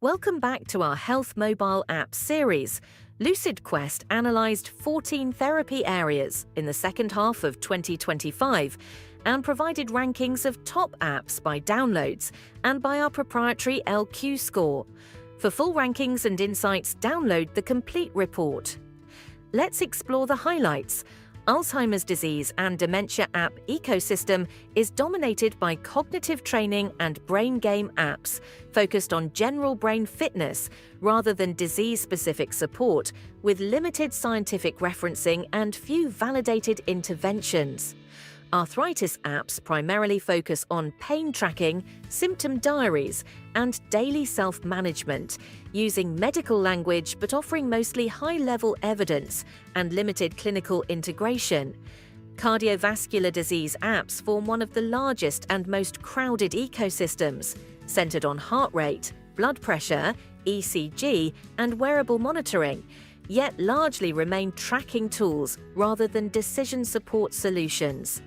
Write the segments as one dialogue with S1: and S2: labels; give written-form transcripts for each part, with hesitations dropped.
S1: Welcome back to our Health Mobile app series. LucidQuest analysed 14 therapy areas in the second half of 2025 and provided rankings of top apps by downloads and by our proprietary LQ score. For full rankings and insights, download the complete report. Let's explore the highlights. Alzheimer's disease and dementia app ecosystem is dominated by cognitive training and brain game apps focused on general brain fitness rather than disease-specific support, with limited scientific referencing and few validated interventions. Arthritis apps primarily focus on pain tracking, symptom diaries, and daily self-management, using medical language but offering mostly high-level evidence and limited clinical integration. Cardiovascular disease apps form one of the largest and most crowded ecosystems, centered on heart rate, blood pressure, ECG, and wearable monitoring, yet largely remain tracking tools rather than decision support solutions.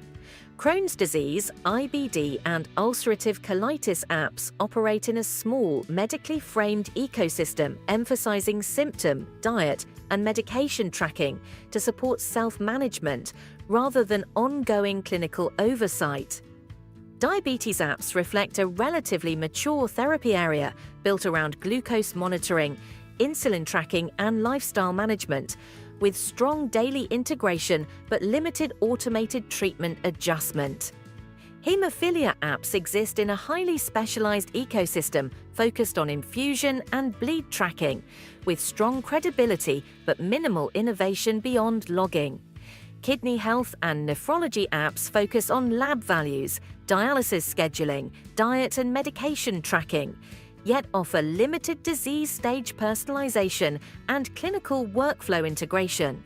S1: Crohn's disease, IBD, and ulcerative colitis apps operate in a small, medically framed ecosystem emphasizing symptom, diet, and medication tracking to support self-management rather than ongoing clinical oversight. Diabetes apps reflect a relatively mature therapy area built around glucose monitoring, insulin tracking, and lifestyle management, with strong daily integration but limited automated treatment adjustment. Hemophilia apps exist in a highly specialized ecosystem focused on infusion and bleed tracking, with strong credibility but minimal innovation beyond logging. Kidney health and nephrology apps focus on lab values, dialysis scheduling, diet and medication tracking, yet offer limited disease stage personalization and clinical workflow integration.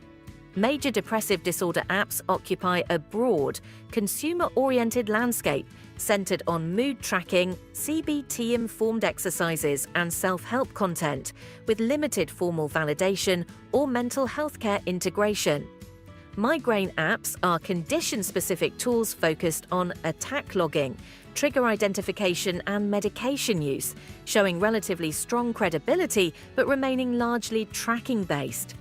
S1: Major depressive disorder apps occupy a broad, consumer-oriented landscape centered on mood tracking, CBT-informed exercises, and self-help content, with limited formal validation or mental health care integration. Migraine apps are condition-specific tools focused on attack logging, trigger identification, and medication use, showing relatively strong credibility but remaining largely tracking-based.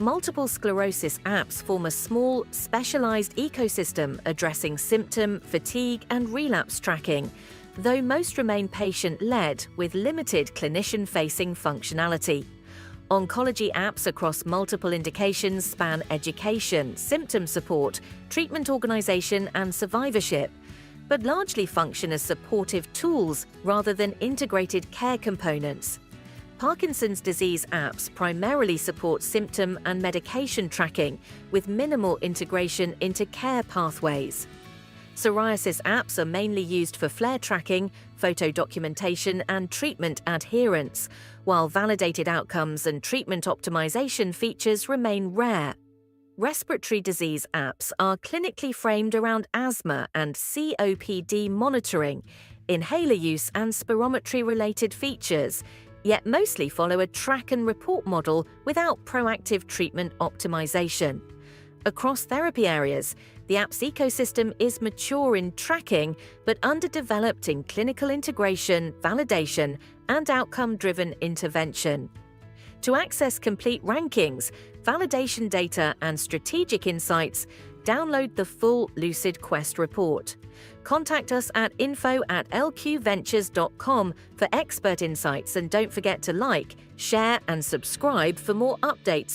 S1: Multiple sclerosis apps form a small, specialized ecosystem addressing symptom, fatigue, and relapse tracking, though most remain patient-led with limited clinician-facing functionality. Oncology apps across multiple indications span education, symptom support, treatment organization, and survivorship, but largely function as supportive tools rather than integrated care components. Parkinson's disease apps primarily support symptom and medication tracking, with minimal integration into care pathways. Psoriasis apps are mainly used for flare tracking, photo documentation, and treatment adherence, while validated outcomes and treatment optimization features remain rare. Respiratory disease apps are clinically framed around asthma and COPD monitoring, inhaler use, and spirometry-related features, yet mostly follow a track and report model without proactive treatment optimization. Across therapy areas, the app's ecosystem is mature in tracking but underdeveloped in clinical integration, validation, and outcome-driven intervention. To access complete rankings, validation data, and strategic insights, download the full LucidQuest report. Contact us at info@lqventures.com for expert insights, and don't forget to like, share, and subscribe for more updates.